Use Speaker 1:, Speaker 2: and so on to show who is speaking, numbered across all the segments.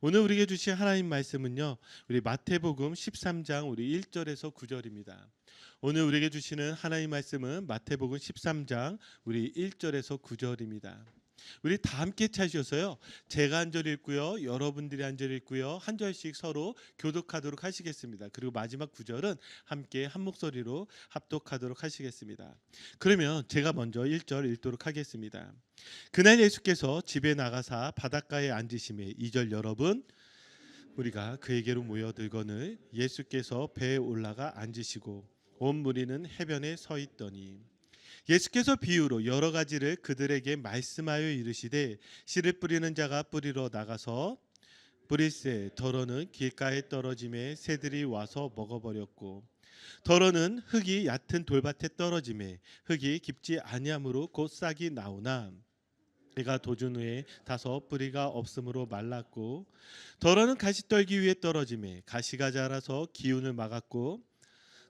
Speaker 1: 오늘 우리에게 주신 하나님 말씀은요. 우리 마태복음 13장 우리 1절에서 9절입니다. 오늘 우리에게 주시는 하나님 말씀은 마태복음 13장 우리 1절에서 9절입니다. 우리 다 함께 찾으셔서요. 제가 한 절 읽고요. 여러분들이 한 절 읽고요. 한 절씩 서로 교독하도록 하시겠습니다. 그리고 마지막 9절은 함께 한 목소리로 합독하도록 하시겠습니다. 그러면 제가 먼저 1절 읽도록 하겠습니다. 그날 예수께서 집에 나가사 바닷가에 앉으심에 2절 여러분 우리가 그에게로 모여들거늘 예수께서 배에 올라가 앉으시고 온 무리는 해변에 서 있더니 예수께서 비유로 여러 가지를 그들에게 말씀하여 이르시되 씨를 뿌리는 자가 뿌리러 나가서 뿌릴새 더러는 길가에 떨어짐에 새들이 와서 먹어버렸고 더러는 흙이 얕은 돌밭에 떨어짐에 흙이 깊지 아니하므로 곧 싹이 나오나 해가 돋은 후에 다소 뿌리가 없으므로 말랐고 더러는 가시떨기 위에 떨어짐에 가시가 자라서 기운을 막았고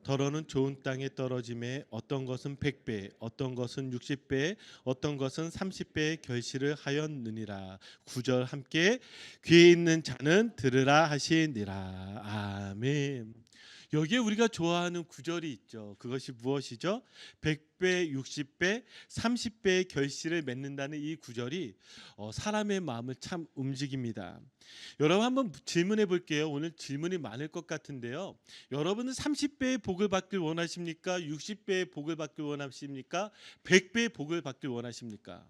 Speaker 1: 더러는 좋은 땅에 떨어짐에 어떤 것은 100배 어떤 것은 60배 어떤 것은 30배의 결실을 하였느니라. 9절 함께 귀에 있는 자는 들으라 하시니라. 아멘. 여기에 우리가 좋아하는 구절이 있죠. 그것이 무엇이죠? 100배, 60배, 30배의 결실을 맺는다는 이 구절이 사람의 마음을 참 움직입니다. 여러분 한번 질문해 볼게요. 오늘 질문이 많을 것 같은데요. 여러분은 30배의 복을 받길 원하십니까? 60배의 복을 받길 원하십니까? 100배의 복을 받길 원하십니까?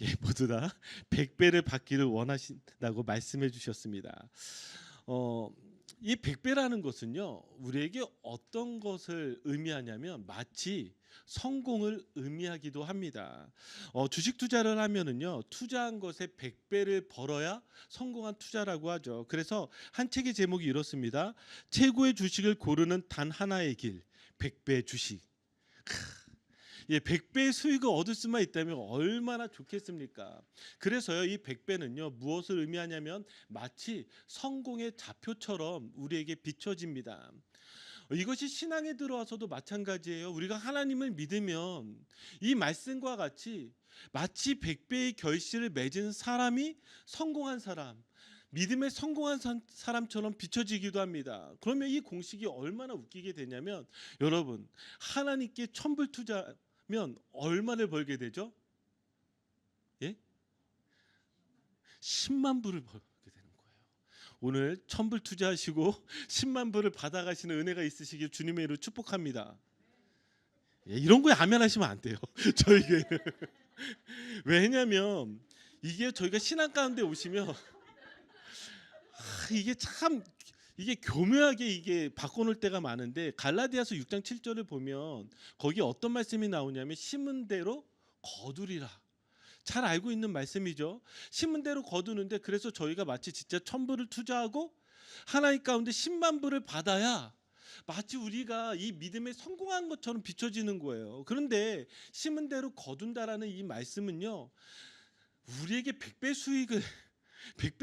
Speaker 1: 예, 모두 다 100배를 받기를 원하신다고 말씀해 주셨습니다. 이 100배라는 것은요. 우리에게 어떤 것을 의미하냐면 마치 성공을 의미하기도 합니다. 주식 투자를 하면은요. 투자한 것에 100배를 벌어야 성공한 투자라고 하죠. 그래서 한 책의 제목이 이렇습니다. 최고의 주식을 고르는 단 하나의 길. 100배 주식. 예, 100배의 수익을 얻을 수만 있다면 얼마나 좋겠습니까? 그래서요, 이 100배는요, 무엇을 의미하냐면 마치 성공의 좌표처럼 우리에게 비춰집니다. 이것이 신앙에 들어와서도 마찬가지예요. 우리가 하나님을 믿으면 이 말씀과 같이 마치 100배의 결실을 맺은 사람이 성공한 사람, 믿음에 성공한 사람처럼 비춰지기도 합니다. 그러면 이 공식이 얼마나 웃기게 되냐면 여러분 하나님께 천불 투자면 얼마를 벌게 되죠? 예? 10만 불을 벌게 되는 거예요. 오늘 천불 투자하시고 10만 불을 받아가시는 은혜가 있으시길 주님의 이름으로 축복합니다. 예, 이런 거에 아멘 하시면 안 돼요. 저에게 왜냐면 이게 저희가 신앙 가운데 오시면 이게 참 이게 교묘하게 이게 바꿔놓을 때가 많은데 갈라디아서 6장 7절을 보면 거기 어떤 말씀이 나오냐면 심은 대로 거두리라. 잘 알고 있는 말씀이죠. 심은 대로 거두는데 그래서 저희가 마치 진짜 1000불을 투자하고 하나님 가운데 10만 불을 받아야 마치 우리가 이 믿음에 성공한 것처럼 비춰지는 거예요. 그런데 심은 대로 거둔다라는 이 말씀은요. 우리에게 100배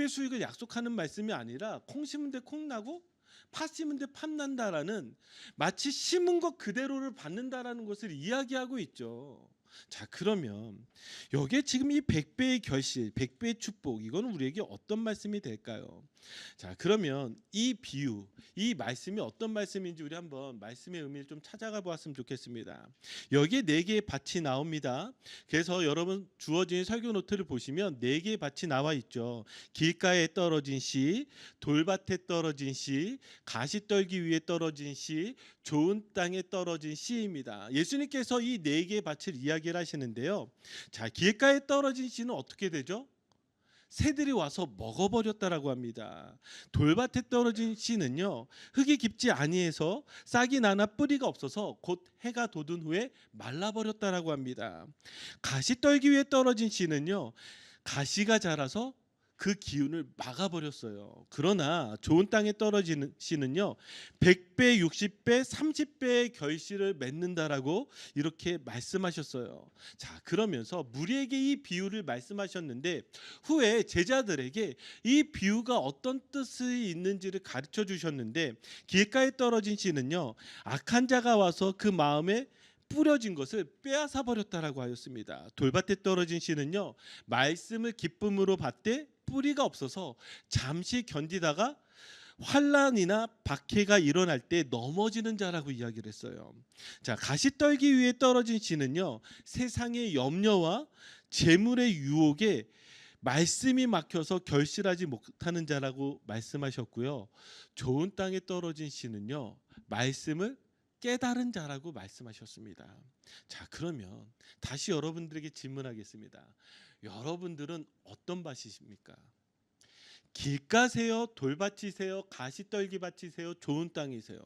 Speaker 1: 수익을 약속하는 말씀이 아니라 콩 심은 데 콩 나고 팥 심은 데 팥 난다라는 마치 심은 것 그대로를 받는다라는 것을 이야기하고 있죠. 자, 그러면 여기에 지금 이 100배의 결실, 100배의 축복 이거는 우리에게 어떤 말씀이 될까요? 자, 그러면 이 비유, 이 말씀이 어떤 말씀인지 우리 한번 말씀의 의미를 좀 찾아가 보았으면 좋겠습니다. 여기에 4개의 밭이 나옵니다. 그래서 여러분 주어진 설교 노트를 보시면 4개의 밭이 나와 있죠. 길가에 떨어진 씨, 돌밭에 떨어진 씨, 가시떨기 위에 떨어진 씨, 좋은 땅에 떨어진 씨입니다. 예수님께서 이 4개의 밭을 이야기를 하시는데요. 자, 길가에 떨어진 씨는 어떻게 되죠? 새들이 와서 먹어버렸다라고 합니다. 돌밭에 떨어진 씨는요. 흙이 깊지 아니해서 싹이 나나 뿌리가 없어서 곧 해가 돋은 후에 말라버렸다라고 합니다. 가시떨기 위에 떨어진 씨는요. 가시가 자라서 그 기운을 막아버렸어요. 그러나 좋은 땅에 떨어지는 씨는요 100배, 60배, 30배의 결실을 맺는다라고 이렇게 말씀하셨어요. 자, 그러면서 무리에게 이 비유를 말씀하셨는데 후에 제자들에게 이 비유가 어떤 뜻이 있는지를 가르쳐 주셨는데 길가에 떨어진 씨는요 악한 자가 와서 그 마음에 뿌려진 것을 빼앗아 버렸다라고 하였습니다. 돌밭에 떨어진 씨는요 말씀을 기쁨으로 받되 뿌리가 없어서 잠시 견디다가 환란이나 박해가 일어날 때 넘어지는 자라고 이야기를 했어요. 자, 가시떨기 위에 떨어진 씨는요, 세상의 염려와 재물의 유혹에 말씀이 막혀서 결실하지 못하는 자라고 말씀하셨고요. 좋은 땅에 떨어진 씨는요, 말씀을 깨달은 자라고 말씀하셨습니다. 자, 그러면 다시 여러분들에게 질문하겠습니다. 여러분들은 어떤 밭이십니까? 길가세요? 돌밭이세요? 가시떨기 밭이세요? 좋은 땅이세요?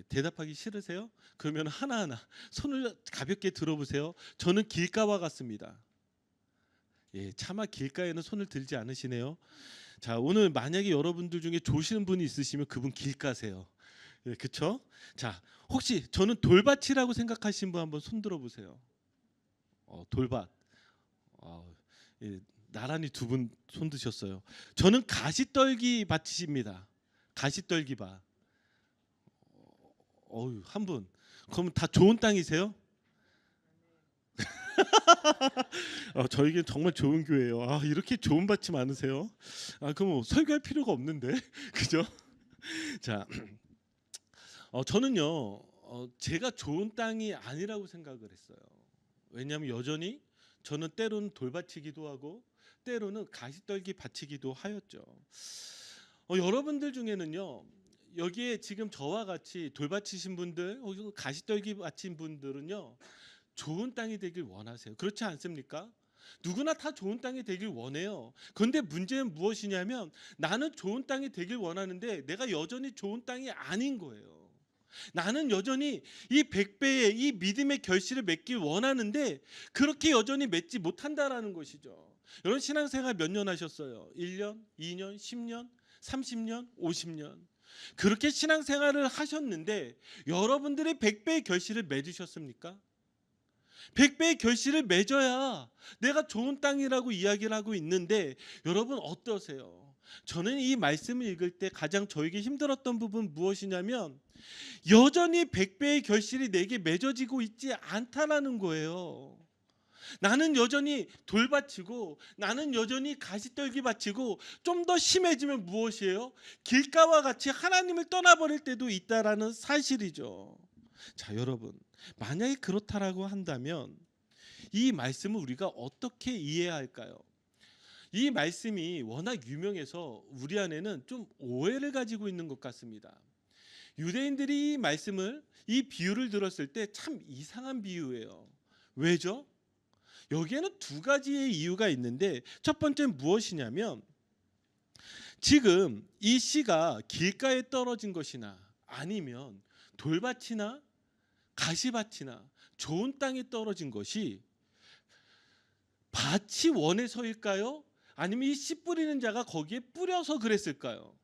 Speaker 1: 대답하기 싫으세요? 그러면 하나하나 손을 가볍게 들어보세요. 저는 길가와 같습니다. 차마 길가에는 손을 들지 않으시네요. 자, 오늘 만약에 여러분들 중에 조시는 분이 있으시면 그분 길가세요. 그렇죠? 자, 혹시 저는 돌밭이라고 생각하신 분 한번 손 들어보세요. 돌밭. 나란히 두 분 손 드셨어요. 저는 가시떨기 밭이십니다. 가시떨기 밭. 한 분. 그러면 다 좋은 땅이세요? 저에겐 정말 좋은 교회예요. 이렇게 좋은 밭이 많으세요? 그럼 설교할 필요가 없는데, 그죠? 자, 저는요, 제가 좋은 땅이 아니라고 생각을 했어요. 왜냐하면 여전히 저는 때로는 돌밭이기도 하고 때로는 가시떨기 밭이기도 하였죠. 여러분들 중에는요, 여기에 지금 저와 같이 돌밭이신 분들 혹은 가시떨기 밭인 분들은요, 좋은 땅이 되길 원하세요. 그렇지 않습니까? 누구나 다 좋은 땅이 되길 원해요. 그런데 문제는 무엇이냐면 나는 좋은 땅이 되길 원하는데 내가 여전히 좋은 땅이 아닌 거예요. 나는 여전히 이 100배의 이 믿음의 결실을 맺길 원하는데 그렇게 여전히 맺지 못한다라는 것이죠. 여러분 신앙생활 몇 년 하셨어요? 1년, 2년, 10년, 30년, 50년. 그렇게 신앙생활을 하셨는데 여러분들이 100배의 결실을 맺으셨습니까? 100배의 결실을 맺어야 내가 좋은 땅이라고 이야기를 하고 있는데 여러분 어떠세요? 저는 이 말씀을 읽을 때 가장 저에게 힘들었던 부분 무엇이냐면 여전히 100배의 결실이 내게 맺어지고 있지 않다라는 거예요. 나는 여전히 돌밭이고 나는 여전히 가시떨기 밭이고 좀 더 심해지면 무엇이에요? 길가와 같이 하나님을 떠나버릴 때도 있다라는 사실이죠. 자, 여러분 만약에 그렇다라고 한다면 이 말씀을 우리가 어떻게 이해해야 할까요? 이 말씀이 워낙 유명해서 우리 안에는 좀 오해를 가지고 있는 것 같습니다. 유대인들이 이 말씀을 이 비유를 들었을 때 참 이상한 비유예요. 왜죠? 여기에는 두 가지의 이유가 있는데 첫 번째는 무엇이냐면 지금 이 씨가 길가에 떨어진 것이나 아니면 돌밭이나 가시밭이나 좋은 땅에 떨어진 것이 밭이 원해서일까요? 아니면 이 씨 뿌리는 자가 거기에 뿌려서 그랬을까요?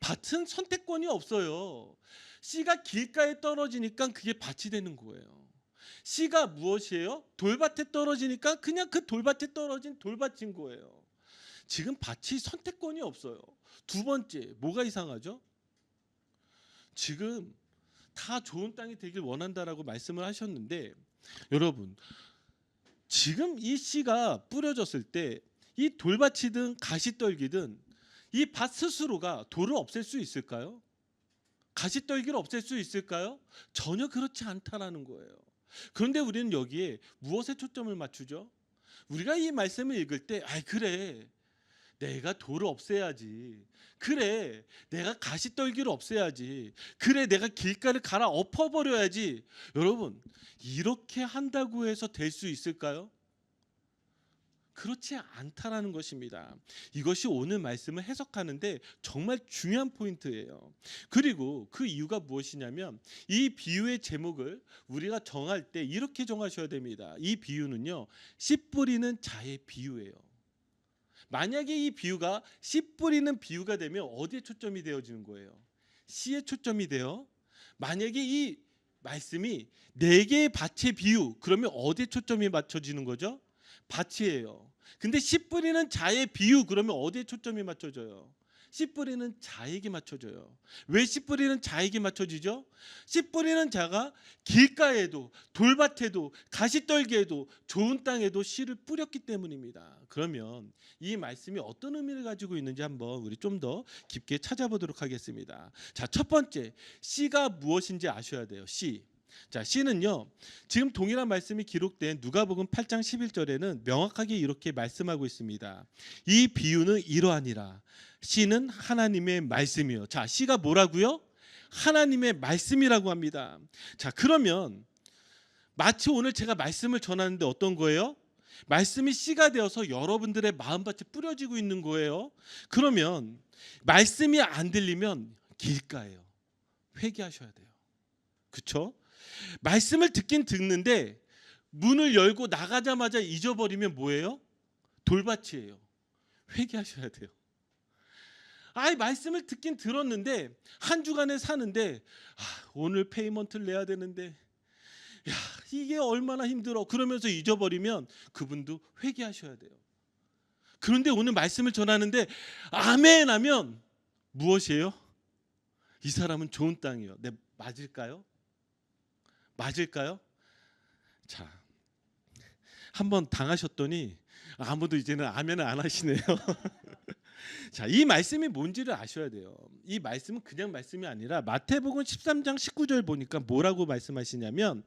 Speaker 1: 밭은 선택권이 없어요. 씨가 길가에 떨어지니까 그게 밭이 되는 거예요. 씨가 무엇이에요? 돌밭에 떨어지니까 그냥 그 돌밭에 떨어진 돌밭인 거예요. 지금 밭이 선택권이 없어요. 두 번째, 뭐가 이상하죠? 지금 다 좋은 땅이 되길 원한다라고 말씀을 하셨는데 여러분 지금 이 씨가 뿌려졌을 때 이 돌밭이든 가시떨기든 이 밭 스스로가 돌을 없앨 수 있을까요? 가시떨기를 없앨 수 있을까요? 전혀 그렇지 않다라는 거예요. 그런데 우리는 여기에 무엇에 초점을 맞추죠? 우리가 이 말씀을 읽을 때 그래 내가 돌을 없애야지. 그래 내가 가시떨기를 없애야지. 그래 내가 길가를 갈아 엎어버려야지. 여러분 이렇게 한다고 해서 될 수 있을까요? 그렇지 않다라는 것입니다. 이것이 오늘 말씀을 해석하는데 정말 중요한 포인트예요. 그리고 그 이유가 무엇이냐면 이 비유의 제목을 우리가 정할 때 이렇게 정하셔야 됩니다. 이 비유는요 씨 뿌리는 자의 비유예요. 만약에 이 비유가 씨 뿌리는 비유가 되면 어디에 초점이 되어지는 거예요? 씨에 초점이 돼요. 만약에 이 말씀이 네 개의 밭의 비유 그러면 어디에 초점이 맞춰지는 거죠? 밭이에요. 근데 씨 뿌리는 자의 비유 그러면 어디에 초점이 맞춰져요? 씨 뿌리는 자에게 맞춰져요. 왜 씨 뿌리는 자에게 맞춰지죠? 씨 뿌리는 자가 길가에도 돌밭에도 가시떨기에도 좋은 땅에도 씨를 뿌렸기 때문입니다. 그러면 이 말씀이 어떤 의미를 가지고 있는지 한번 우리 좀 더 깊게 찾아보도록 하겠습니다. 자, 첫 번째, 씨가 무엇인지 아셔야 돼요. 씨. 자, 씨는요. 지금 동일한 말씀이 기록된 누가복음 8장 11절에는 명확하게 이렇게 말씀하고 있습니다. 이 비유는 이러하니라. 씨는 하나님의 말씀이요. 자, 씨가 뭐라고요? 하나님의 말씀이라고 합니다. 자, 그러면 마치 오늘 제가 말씀을 전하는데 어떤 거예요? 말씀이 씨가 되어서 여러분들의 마음밭에 뿌려지고 있는 거예요. 그러면 말씀이 안 들리면 길가예요. 회개하셔야 돼요. 그렇죠? 말씀을 듣긴 듣는데 문을 열고 나가자마자 잊어버리면 뭐예요? 돌밭이에요. 회개하셔야 돼요. 아이, 말씀을 듣긴 들었는데 한 주간에 사는데 오늘 페이먼트를 내야 되는데 야, 이게 얼마나 힘들어. 그러면서 잊어버리면 그분도 회개하셔야 돼요. 그런데 오늘 말씀을 전하는데 아멘 하면 무엇이에요? 이 사람은 좋은 땅이에요. 네, 맞을까요? 맞을까요? 자, 한번 당하셨더니 아무도 이제는 아멘을 안 하시네요. 자, 이 말씀이 뭔지를 아셔야 돼요. 이 말씀은 그냥 말씀이 아니라 마태복음 13장 19절 보니까 뭐라고 말씀하시냐면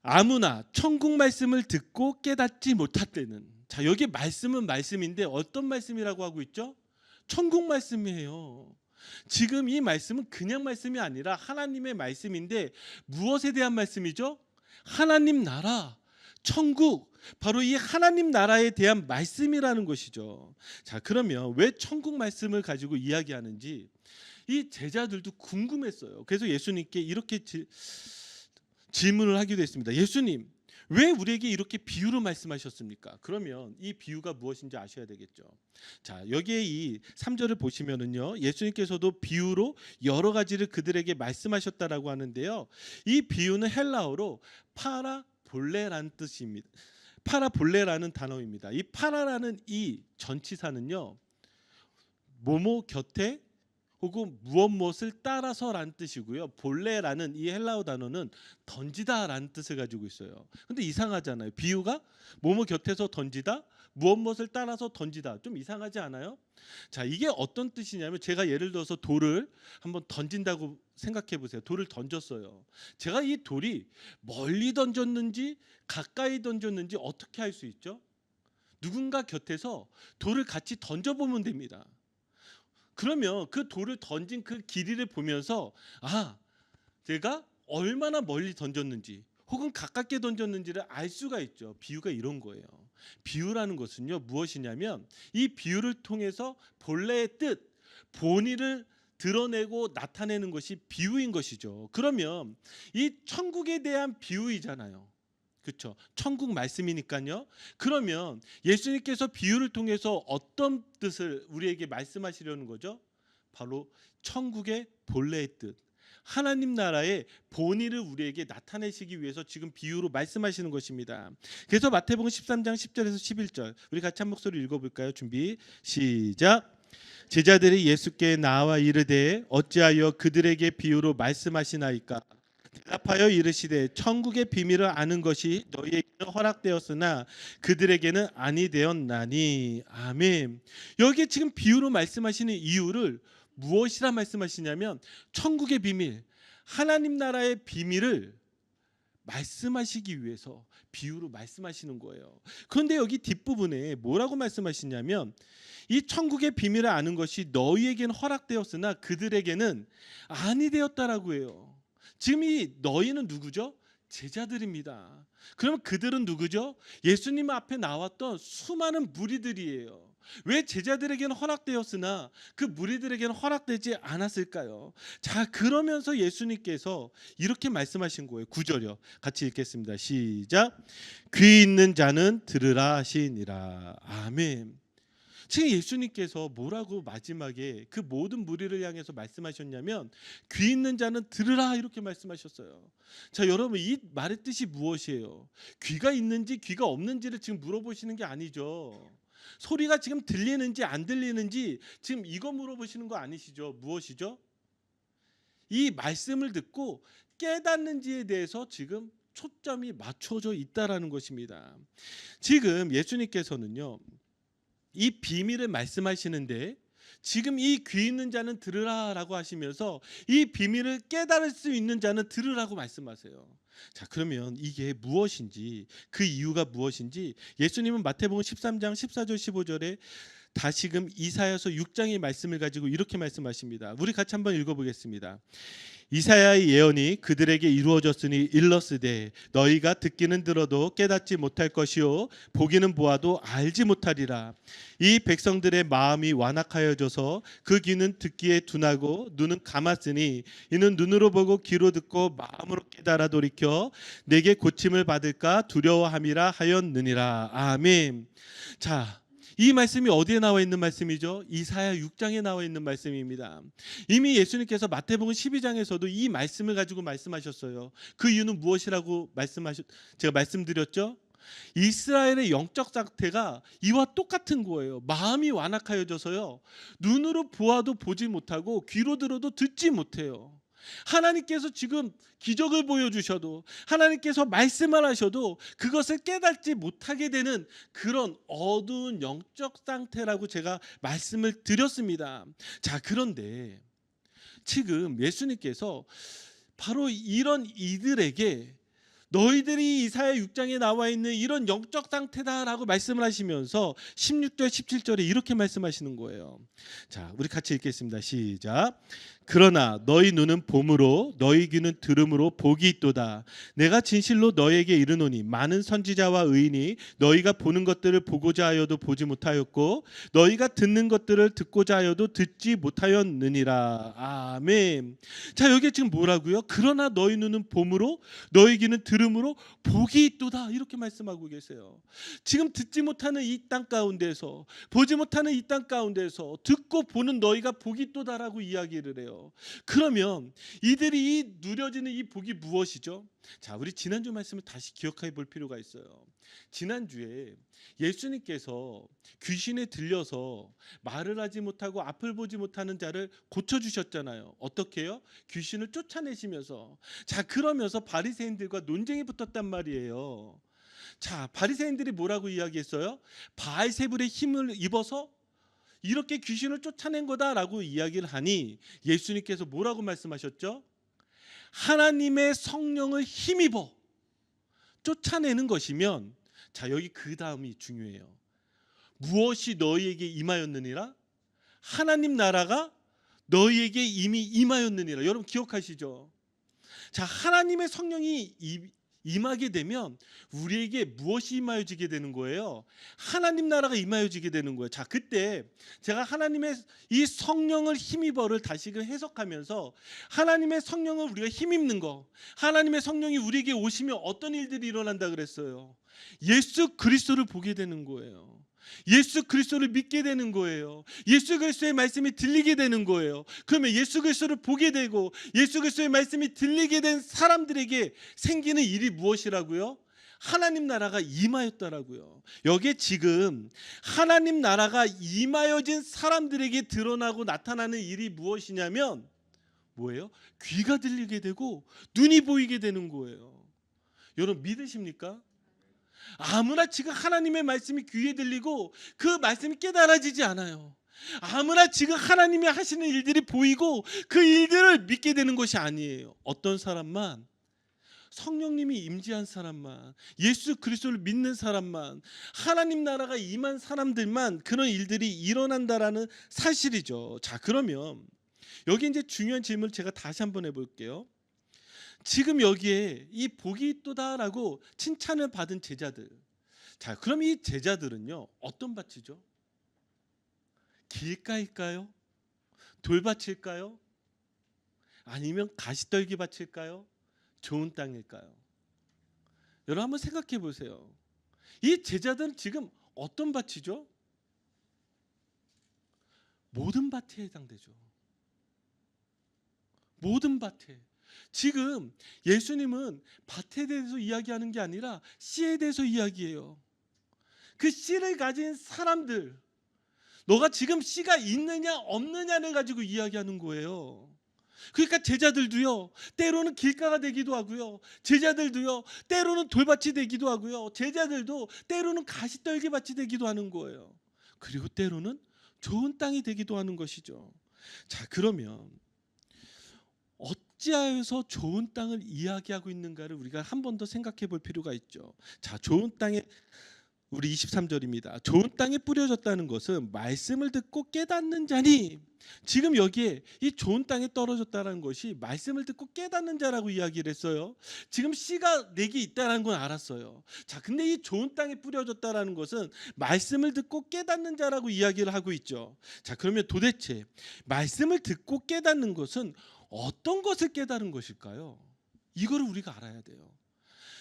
Speaker 1: 아무나 천국 말씀을 듣고 깨닫지 못할 때는, 자, 여기 말씀은 말씀인데 어떤 말씀이라고 하고 있죠? 천국 말씀이에요. 지금 이 말씀은 그냥 말씀이 아니라 하나님의 말씀인데 무엇에 대한 말씀이죠? 하나님 나라, 천국, 바로 이 하나님 나라에 대한 말씀이라는 것이죠. 자, 그러면 왜 천국 말씀을 가지고 이야기하는지 이 제자들도 궁금했어요. 그래서 예수님께 이렇게 질문을 하기도 했습니다. 예수님, 왜 우리에게 이렇게 비유로 말씀하셨습니까? 그러면 이 비유가 무엇인지 아셔야 되겠죠. 자, 여기에 이 3절을 보시면은요, 예수님께서도 비유로 여러 가지를 그들에게 말씀하셨다라고 하는데요. 이 비유는 헬라어로 파라볼레라는 뜻입니다. 파라볼레라는 단어입니다. 이 파라라는 이 전치사는요, 뭐뭐 곁에 혹은 무엇을 따라서라는 뜻이고요. 볼레라는 이 헬라어 단어는 던지다라는 뜻을 가지고 있어요. 근데 이상하잖아요. 비유가 뭐뭐 곁에서 던지다, 무엇을 따라서 던지다. 좀 이상하지 않아요? 자, 이게 어떤 뜻이냐면 제가 예를 들어서 돌을 한번 던진다고 생각해 보세요. 돌을 던졌어요. 제가 이 돌이 멀리 던졌는지 가까이 던졌는지 어떻게 할 수 있죠? 누군가 곁에서 돌을 같이 던져보면 됩니다. 그러면 그 돌을 던진 그 길이를 보면서 제가 얼마나 멀리 던졌는지 혹은 가깝게 던졌는지를 알 수가 있죠. 비유가 이런 거예요. 비유라는 것은요, 무엇이냐면 이 비유를 통해서 본래의 뜻, 본의를 드러내고 나타내는 것이 비유인 것이죠. 그러면 이 천국에 대한 비유이잖아요. 그렇죠. 천국 말씀이니까요. 그러면 예수님께서 비유를 통해서 어떤 뜻을 우리에게 말씀하시려는 거죠? 바로 천국의 본래의 뜻, 하나님 나라의 본의를 우리에게 나타내시기 위해서 지금 비유로 말씀하시는 것입니다. 그래서 마태복음 13장 10절에서 11절 우리 같이 한 목소리 읽어볼까요? 준비 시작. 제자들이 예수께 나와 이르되 어찌하여 그들에게 비유로 말씀하시나이까? 대답하여 이르시되 천국의 비밀을 아는 것이 너희에게는 허락되었으나 그들에게는 아니 되었나니. 아멘. 여기 지금 비유로 말씀하시는 이유를 무엇이라 말씀하시냐면 천국의 비밀, 하나님 나라의 비밀을 말씀하시기 위해서 비유로 말씀하시는 거예요. 그런데 여기 뒷부분에 뭐라고 말씀하시냐면 이 천국의 비밀을 아는 것이 너희에게는 허락되었으나 그들에게는 아니 되었다라고 해요. 지금 이 너희는 누구죠? 제자들입니다. 그러면 그들은 누구죠? 예수님 앞에 나왔던 수많은 무리들이에요. 왜 제자들에게는 허락되었으나 그 무리들에게는 허락되지 않았을까요? 자, 그러면서 예수님께서 이렇게 말씀하신 거예요. 9절이요. 같이 읽겠습니다. 시작. 귀 있는 자는 들으라 하시니라. 아멘. 지금 예수님께서 뭐라고 마지막에 그 모든 무리를 향해서 말씀하셨냐면 귀 있는 자는 들으라 이렇게 말씀하셨어요. 자, 여러분, 이 말의 뜻이 무엇이에요? 귀가 있는지 귀가 없는지를 지금 물어보시는 게 아니죠. 소리가 지금 들리는지 안 들리는지 지금 이거 물어보시는 거 아니시죠? 무엇이죠? 이 말씀을 듣고 깨닫는지에 대해서 지금 초점이 맞춰져 있다라는 것입니다. 지금 예수님께서는요, 이 비밀을 말씀하시는데 지금 이 귀 있는 자는 들으라라고 하시면서 이 비밀을 깨달을 수 있는 자는 들으라고 말씀하세요. 자, 그러면 이게 무엇인지, 그 이유가 무엇인지 예수님은 마태복음 13장 14절 15절에 다시금 이사야서 6장의 말씀을 가지고 이렇게 말씀하십니다. 우리 같이 한번 읽어보겠습니다. 이사야의 예언이 그들에게 이루어졌으니 일렀으되 너희가 듣기는 들어도 깨닫지 못할 것이요 보기는 보아도 알지 못하리라. 이 백성들의 마음이 완악하여져서 그 귀는 듣기에 둔하고 눈은 감았으니 이는 눈으로 보고 귀로 듣고 마음으로 깨달아 돌이켜 내게 고침을 받을까 두려워함이라 하였느니라. 아멘. 자, 이 말씀이 어디에 나와 있는 말씀이죠? 이사야 6장에 나와 있는 말씀입니다. 이미 예수님께서 마태복음 12장에서도 이 말씀을 가지고 말씀하셨어요. 그 이유는 무엇이라고 제가 말씀드렸죠? 이스라엘의 영적 상태가 이와 똑같은 거예요. 마음이 완악하여져서요, 눈으로 보아도 보지 못하고 귀로 들어도 듣지 못해요. 하나님께서 지금 기적을 보여주셔도, 하나님께서 말씀을 하셔도 그것을 깨닫지 못하게 되는 그런 어두운 영적 상태라고 제가 말씀을 드렸습니다. 자, 그런데 지금 예수님께서 바로 이런 이들에게 너희들이 이사야 6장에 나와 있는 이런 영적 상태다라고 말씀을 하시면서 16절 17절에 이렇게 말씀하시는 거예요. 자, 우리 같이 읽겠습니다. 시작. 그러나 너희 눈은 봄으로 너희 귀는 들음으로 복이 있도다. 내가 진실로 너희에게 이르노니 많은 선지자와 의인이 너희가 보는 것들을 보고자 하여도 보지 못하였고 너희가 듣는 것들을 듣고자 하여도 듣지 못하였느니라. 아멘. 자, 여기 지금 뭐라고요? 그러나 너희 눈은 봄으로 너희 귀는 들음으로 복이 있도다, 이렇게 말씀하고 계세요. 지금 듣지 못하는 이 땅 가운데서, 보지 못하는 이 땅 가운데서 듣고 보는 너희가 복이 있도다라고 이야기를 해요. 그러면 이들이 누려지는 이 복이 무엇이죠? 자, 우리 지난주 말씀을 다시 기억해 볼 필요가 있어요. 지난주에 예수님께서 귀신에 들려서 말을 하지 못하고 앞을 보지 못하는 자를 고쳐주셨잖아요. 어떻게요? 귀신을 쫓아내시면서. 자, 그러면서 바리새인들과 논쟁이 붙었단 말이에요. 자, 바리새인들이 뭐라고 이야기했어요? 바알세불의 힘을 입어서 이렇게 귀신을 쫓아낸 거다라고 이야기를 하니 예수님께서 뭐라고 말씀하셨죠? 하나님의 성령을 힘입어 쫓아내는 것이면, 자, 여기 그 다음이 중요해요. 무엇이 너희에게 임하였느니라? 하나님 나라가 너희에게 이미 임하였느니라. 여러분 기억하시죠? 자, 하나님의 성령이 임하게 되면 우리에게 무엇이 임하여지게 되는 거예요? 하나님 나라가 임하여지게 되는 거예요. 자, 그때 제가 하나님의 이 성령을 힘입어를 다시금 해석하면서 하나님의 성령을 우리가 힘입는 거, 하나님의 성령이 우리에게 오시면 어떤 일들이 일어난다 그랬어요? 예수 그리스도를 보게 되는 거예요. 예수 그리스도를 믿게 되는 거예요. 예수 그리스도의 말씀이 들리게 되는 거예요. 그러면 예수 그리스도를 보게 되고 예수 그리스도의 말씀이 들리게 된 사람들에게 생기는 일이 무엇이라고요? 하나님 나라가 임하였다라고요. 여기에 지금 하나님 나라가 임하여진 사람들에게 드러나고 나타나는 일이 무엇이냐면 뭐예요? 귀가 들리게 되고 눈이 보이게 되는 거예요. 여러분 믿으십니까? 아무나 지금 하나님의 말씀이 귀에 들리고 그 말씀이 깨달아지지 않아요. 아무나 지금 하나님이 하시는 일들이 보이고 그 일들을 믿게 되는 것이 아니에요. 어떤 사람만, 성령님이 임재한 사람만, 예수 그리스도를 믿는 사람만, 하나님 나라가 임한 사람들만 그런 일들이 일어난다라는 사실이죠. 자, 그러면 여기 이제 중요한 질문을 제가 다시 한번 해볼게요. 지금 여기에 이 복이 있도다라고 칭찬을 받은 제자들, 자, 그럼 이 제자들은요 어떤 밭이죠? 길가일까요? 돌밭일까요? 아니면 가시떨기 밭일까요? 좋은 땅일까요? 여러분 한번 생각해 보세요. 이 제자들은 지금 어떤 밭이죠? 모든 밭에 해당되죠. 모든 밭에. 지금 예수님은 밭에 대해서 이야기하는 게 아니라 씨에 대해서 이야기해요. 그 씨를 가진 사람들, 너가 지금 씨가 있느냐 없느냐를 가지고 이야기하는 거예요. 그러니까 제자들도요, 때로는 길가가 되기도 하고요, 제자들도요 때로는 돌밭이 되기도 하고요, 제자들도 때로는 가시떨기밭이 되기도 하는 거예요. 그리고 때로는 좋은 땅이 되기도 하는 것이죠. 자, 그러면 어찌하여서 좋은 땅을 이야기하고 있는가를 우리가 한 번 더 생각해 볼 필요가 있죠. 자, 좋은 땅에, 우리 23절입니다. 좋은 땅에 뿌려졌다는 것은 말씀을 듣고 깨닫는 자니, 지금 여기에 이 좋은 땅에 떨어졌다는 것이 말씀을 듣고 깨닫는 자라고 이야기를 했어요. 지금 씨가 내게 있다는 건 알았어요. 자, 근데 이 좋은 땅에 뿌려졌다는 것은 말씀을 듣고 깨닫는 자라고 이야기를 하고 있죠. 자, 그러면 도대체 말씀을 듣고 깨닫는 것은 어떤 것을 깨달은 것일까요? 이거를 우리가 알아야 돼요.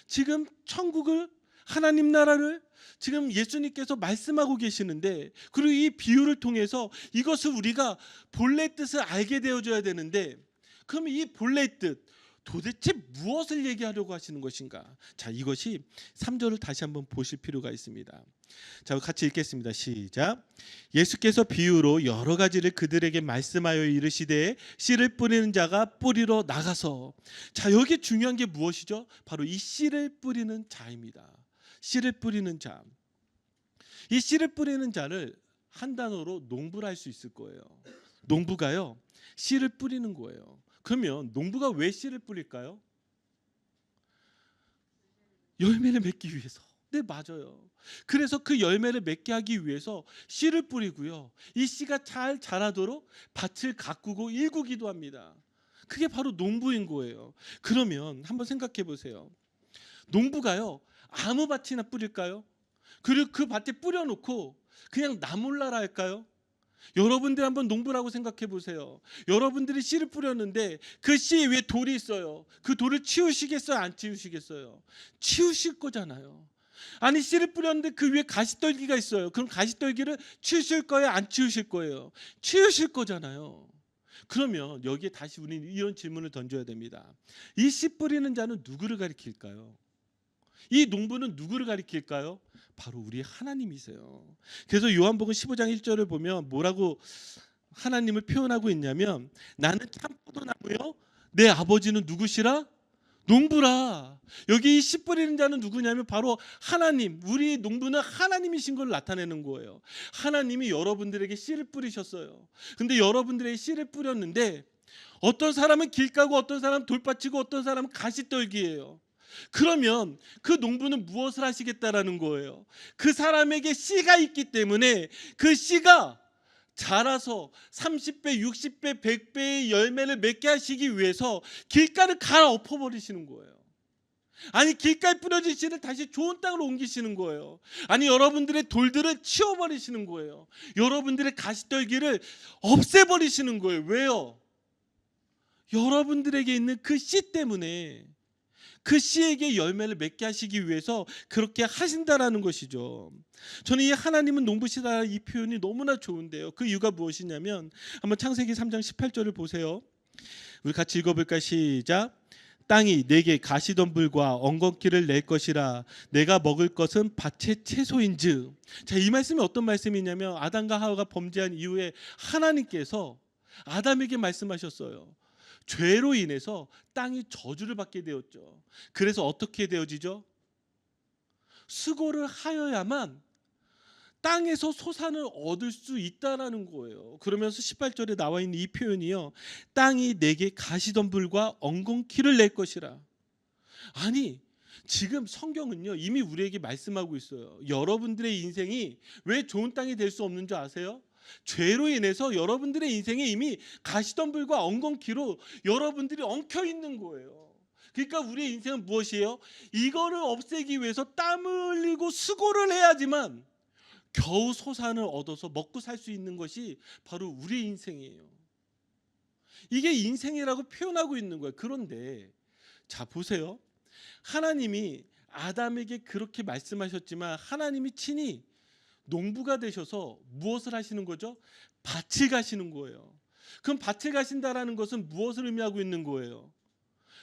Speaker 1: 지금 천국을, 하나님 나라를 지금 예수님께서 말씀하고 계시는데, 그리고 이 비유를 통해서 이것을 우리가 본래 뜻을 알게 되어줘야 되는데, 그럼 이 본래 뜻 도대체 무엇을 얘기하려고 하시는 것인가? 자, 이것이 3절을 다시 한번 보실 필요가 있습니다. 자, 같이 읽겠습니다. 시작. 예수께서 비유로 여러 가지를 그들에게 말씀하여 이르시되 씨를 뿌리는 자가 뿌리러 나가서, 자, 여기 중요한 게 무엇이죠? 바로 이 씨를 뿌리는 자입니다. 씨를 뿌리는 자. 이 씨를 뿌리는 자를 한 단어로 농부를 할 수 있을 거예요. 농부가요, 씨를 뿌리는 거예요. 그러면 농부가 왜 씨를 뿌릴까요? 열매를 맺기 위해서. 네, 맞아요. 그래서 그 열매를 맺게 하기 위해서 씨를 뿌리고요, 이 씨가 잘 자라도록 밭을 가꾸고 일구기도 합니다. 그게 바로 농부인 거예요. 그러면 한번 생각해 보세요. 농부가요, 아무 밭이나 뿌릴까요? 그리고 그 밭에 뿌려놓고 그냥 나몰라라 할까요? 여러분들 한번 농부라고 생각해 보세요. 여러분들이 씨를 뿌렸는데 그 씨 위에 돌이 있어요. 그 돌을 치우시겠어요? 안 치우시겠어요? 치우실 거잖아요. 아니, 씨를 뿌렸는데 그 위에 가시떨기가 있어요. 그럼 가시떨기를 치우실 거예요? 안 치우실 거예요? 치우실 거잖아요. 그러면 여기에 다시 우리는 이런 질문을 던져야 됩니다. 이 씨 뿌리는 자는 누구를 가리킬까요? 이 농부는 누구를 가리킬까요? 바로 우리 하나님이세요. 그래서 요한복음 15장 1절을 보면 뭐라고 하나님을 표현하고 있냐면, 나는 참포도나무요, 내 아버지는 누구시라? 농부라. 여기 이 씨 뿌리는 자는 누구냐면 바로 하나님, 우리 농부는 하나님이신 걸 나타내는 거예요. 하나님이 여러분들에게 씨를 뿌리셨어요. 근데 여러분들에게 씨를 뿌렸는데 어떤 사람은 길가고 어떤 사람은 돌밭이고 어떤 사람은 가시떨기예요. 그러면 그 농부는 무엇을 하시겠다라는 거예요? 그 사람에게 씨가 있기 때문에 그 씨가 자라서 30배, 60배, 100배의 열매를 맺게 하시기 위해서 길가를 갈아엎어 버리시는 거예요. 아니, 길가에 뿌려진 씨를 다시 좋은 땅으로 옮기시는 거예요. 아니, 여러분들의 돌들을 치워버리시는 거예요. 여러분들의 가시떨기를 없애버리시는 거예요. 왜요? 여러분들에게 있는 그 씨 때문에, 그 씨에게 열매를 맺게 하시기 위해서 그렇게 하신다라는 것이죠. 저는 이 하나님은 농부시다, 이 표현이 너무나 좋은데요. 그 이유가 무엇이냐면, 한번 창세기 3장 18절을 보세요. 우리 같이 읽어볼까요? 시작. 땅이 내게 가시덤불과 엉겅퀴를 낼 것이라 내가 먹을 것은 밭의 채소인즉. 자, 이 말씀이 어떤 말씀이냐면, 아담과 하와가 범죄한 이후에 하나님께서 아담에게 말씀하셨어요. 죄로 인해서 땅이 저주를 받게 되었죠. 그래서 어떻게 되어지죠? 수고를 하여야만 땅에서 소산을 얻을 수 있다라는 거예요. 그러면서 18절에 나와 있는 이 표현이요, 땅이 내게 가시덤불과 엉겅퀴를 낼 것이라. 아니, 지금 성경은요 이미 우리에게 말씀하고 있어요. 여러분들의 인생이 왜 좋은 땅이 될 수 없는 줄 아세요? 죄로 인해서 여러분들의 인생에 이미 가시덤불과 엉겅퀴로 여러분들이 엉켜 있는 거예요. 그러니까 우리의 인생은 무엇이에요? 이거를 없애기 위해서 땀을 흘리고 수고를 해야지만 겨우 소산을 얻어서 먹고 살 수 있는 것이 바로 우리의 인생이에요. 이게 인생이라고 표현하고 있는 거예요. 그런데 자, 보세요. 하나님이 아담에게 그렇게 말씀하셨지만 하나님이 친히 농부가 되셔서 무엇을 하시는 거죠? 밭을 가시는 거예요. 그럼 밭을 가신다라는 것은 무엇을 의미하고 있는 거예요?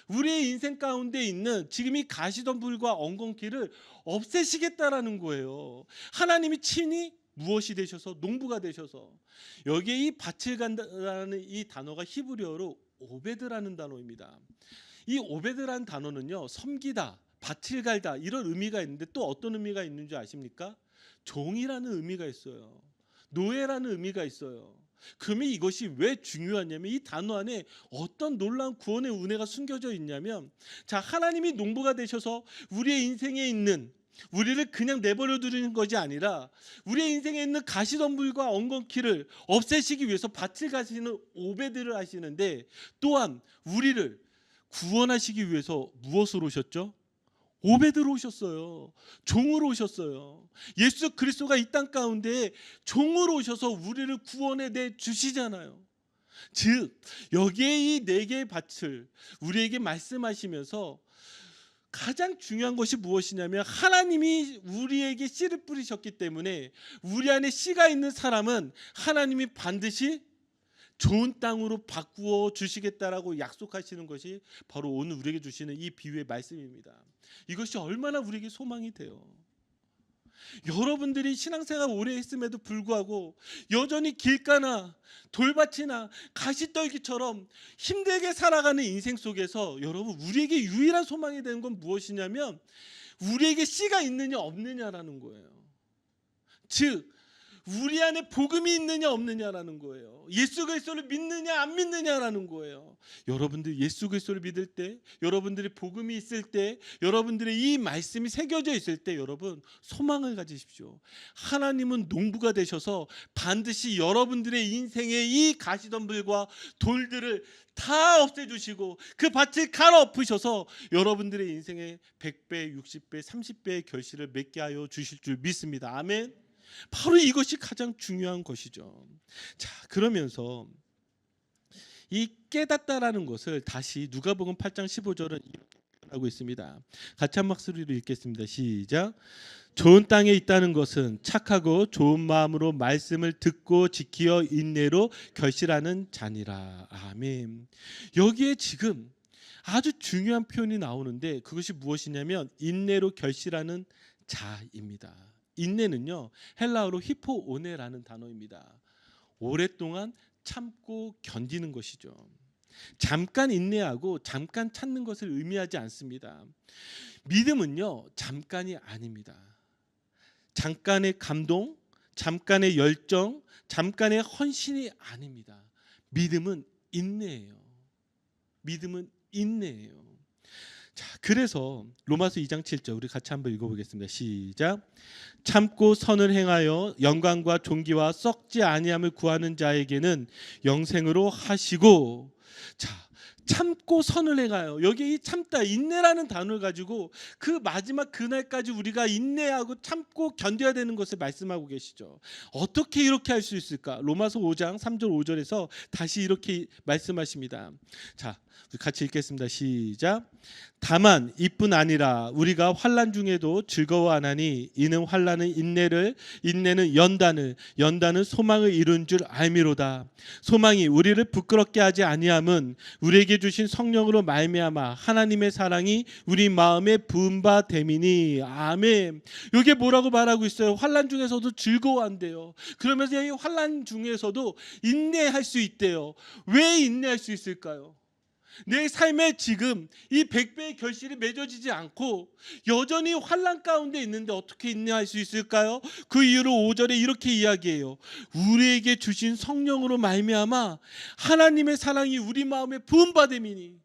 Speaker 1: 우리의 인생 가운데 있는 지금 이 가시덤불과 엉겅퀴를 없애시겠다라는 거예요. 하나님이 친히 무엇이 되셔서 농부가 되셔서 여기에 이 밭을 간다라는 이 단어가 히브리어로 오베드라는 단어입니다. 이 오베드라는 단어는요, 섬기다, 밭을 갈다 이런 의미가 있는데 또 어떤 의미가 있는 줄 아십니까? 종이라는 의미가 있어요. 노예라는 의미가 있어요. 그러면 이것이 왜 중요하냐면 이 단어 안에 어떤 놀라운 구원의 은혜가 숨겨져 있냐면, 자, 하나님이 농부가 되셔서 우리의 인생에 있는 우리를 그냥 내버려 두는 것이 아니라 우리의 인생에 있는 가시덤불과 엉겅퀴를 없애시기 위해서 밭을 가시는 오베드를 하시는데, 또한 우리를 구원하시기 위해서 무엇으로 오셨죠? 오베드로 오셨어요. 종으로 오셨어요. 예수 그리스도가 이 땅 가운데 종으로 오셔서 우리를 구원해 내 주시잖아요. 즉 여기에 이 네 개의 밭을 우리에게 말씀하시면서 가장 중요한 것이 무엇이냐면, 하나님이 우리에게 씨를 뿌리셨기 때문에 우리 안에 씨가 있는 사람은 하나님이 반드시 좋은 땅으로 바꾸어 주시겠다라고 약속하시는 것이 바로 오늘 우리에게 주시는 이 비유의 말씀입니다. 이것이 얼마나 우리에게 소망이 돼요. 여러분들이 신앙생활 오래 했음에도 불구하고 여전히 길가나 돌밭이나 가시떨기처럼 힘들게 살아가는 인생 속에서 여러분, 우리에게 유일한 소망이 되는 건 무엇이냐면 우리에게 씨가 있느냐 없느냐라는 거예요. 즉 우리 안에 복음이 있느냐 없느냐라는 거예요. 예수 그리스도를 믿느냐 안 믿느냐라는 거예요. 여러분들 예수 그리스도를 믿을 때, 여러분들이 복음이 있을 때, 여러분들의 이 말씀이 새겨져 있을 때 여러분 소망을 가지십시오. 하나님은 농부가 되셔서 반드시 여러분들의 인생의 이 가시덤불과 돌들을 다 없애주시고 그 밭을 갈아엎으셔서 여러분들의 인생의 100배, 60배, 30배의 결실을 맺게 하여 주실 줄 믿습니다. 아멘. 바로 이것이 가장 중요한 것이죠. 자, 그러면서 이 깨닫다라는 것을 다시 누가복음 8장 15절은 이렇게 하고 있습니다. 같이 한 목소리로 읽겠습니다. 시작. 좋은 땅에 있다는 것은 착하고 좋은 마음으로 말씀을 듣고 지키어 인내로 결실하는 자니라. 아멘. 여기에 지금 아주 중요한 표현이 나오는데 그것이 무엇이냐면 인내로 결실하는 자입니다. 인내는요, 헬라어로 히포오네라는 단어입니다. 오랫동안 참고 견디는 것이죠. 잠깐 인내하고 잠깐 참는 것을 의미하지 않습니다. 믿음은요, 잠깐이 아닙니다. 잠깐의 감동, 잠깐의 열정, 잠깐의 헌신이 아닙니다. 믿음은 인내예요. 믿음은 인내예요. 자, 그래서 로마서 2장 7절 우리 같이 한번 읽어보겠습니다. 시작. 참고 선을 행하여 영광과 존귀와 썩지 아니함을 구하는 자에게는 영생으로 하시고. 자, 참고 선을 행하여, 여기 이 참다, 인내라는 단어를 가지고 그 마지막 그날까지 우리가 인내하고 참고 견뎌야 되는 것을 말씀하고 계시죠. 어떻게 이렇게 할 수 있을까? 로마서 5장 3절 5절에서 다시 이렇게 말씀하십니다. 자, 같이 읽겠습니다. 시작. 다만 이뿐 아니라 우리가 환난 중에도 즐거워하나니 이는 환난은 인내를, 인내는 연단을, 연단은 소망을 이룬 줄 알미로다. 소망이 우리를 부끄럽게 하지 아니함은 우리에게 주신 성령으로 말미암아 하나님의 사랑이 우리 마음에 부은 바 됨이니. 아멘. 이게 뭐라고 말하고 있어요? 환난 중에서도 즐거워한대요. 그러면서 이 환난 중에서도 인내할 수 있대요. 왜 인내할 수 있을까요? 내 삶에 지금 이 100배의 결실이 맺어지지 않고 여전히 환난 가운데 있는데 어떻게 인내할 수 있을까요? 그 이유로 5절에 이렇게 이야기해요. 우리에게 주신 성령으로 말미암아 하나님의 사랑이 우리 마음에 부은 바 됨이니.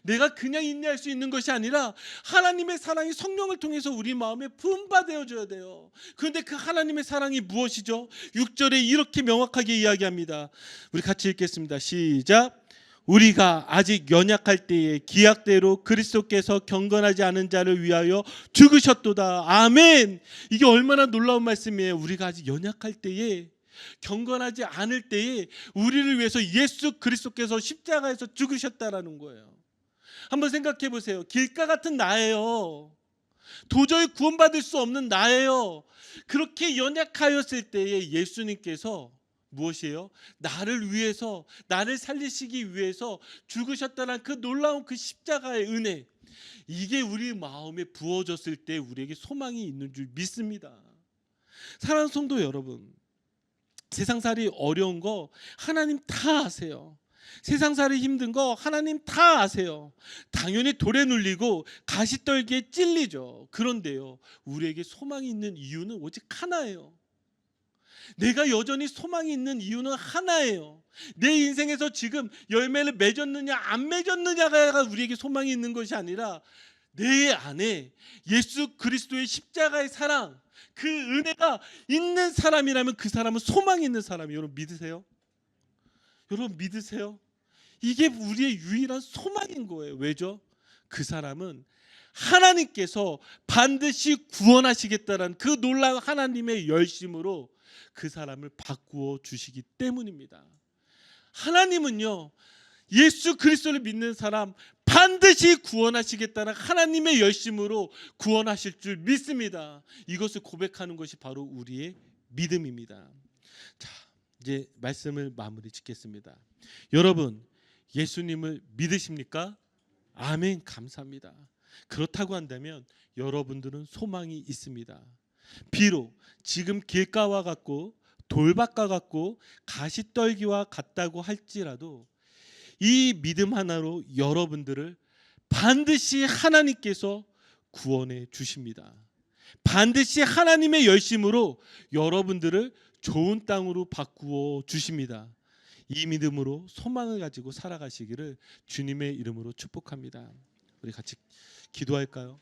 Speaker 1: 내가 그냥 인내할 수 있는 것이 아니라 하나님의 사랑이 성령을 통해서 우리 마음에 부은 바 되어져야 돼요. 그런데 그 하나님의 사랑이 무엇이죠? 6절에 이렇게 명확하게 이야기합니다. 우리 같이 읽겠습니다. 시작. 우리가 아직 연약할 때에 기약대로 그리스도께서 경건하지 않은 자를 위하여 죽으셨도다. 아멘. 이게 얼마나 놀라운 말씀이에요. 우리가 아직 연약할 때에, 경건하지 않을 때에 우리를 위해서 예수 그리스도께서 십자가에서 죽으셨다라는 거예요. 한번 생각해 보세요. 길가 같은 나예요. 도저히 구원받을 수 없는 나예요. 그렇게 연약하였을 때에 예수님께서 무엇이에요? 나를 위해서, 나를 살리시기 위해서 죽으셨다는 그 놀라운 그 십자가의 은혜, 이게 우리 마음에 부어졌을 때 우리에게 소망이 있는 줄 믿습니다. 사랑하는 성도 여러분, 세상살이 어려운 거 하나님 다 아세요. 세상살이 힘든 거 하나님 다 아세요. 당연히 돌에 눌리고 가시떨기에 찔리죠. 그런데요, 우리에게 소망이 있는 이유는 오직 하나예요. 내가 여전히 소망이 있는 이유는 하나예요. 내 인생에서 지금 열매를 맺었느냐 안 맺었느냐가 우리에게 소망이 있는 것이 아니라 내 안에 예수 그리스도의 십자가의 사랑, 그 은혜가 있는 사람이라면 그 사람은 소망이 있는 사람이에요. 여러분 믿으세요? 여러분 믿으세요? 이게 우리의 유일한 소망인 거예요. 왜죠? 그 사람은 하나님께서 반드시 구원하시겠다는 그 놀라운 하나님의 열심으로 그 사람을 바꾸어 주시기 때문입니다. 하나님은요, 예수 그리스도를 믿는 사람 반드시 구원하시겠다는 하나님의 열심으로 구원하실 줄 믿습니다. 이것을 고백하는 것이 바로 우리의 믿음입니다. 자, 이제 말씀을 마무리 짓겠습니다. 여러분, 예수님을 믿으십니까? 아멘, 감사합니다. 그렇다고 한다면 여러분들은 소망이 있습니다. 비록 지금 길가와 같고 돌밭과 같고 가시떨기와 같다고 할지라도 이 믿음 하나로 여러분들을 반드시 하나님께서 구원해 주십니다. 반드시 하나님의 열심으로 여러분들을 좋은 땅으로 바꾸어 주십니다. 이 믿음으로 소망을 가지고 살아가시기를 주님의 이름으로 축복합니다. 우리 같이 기도할까요?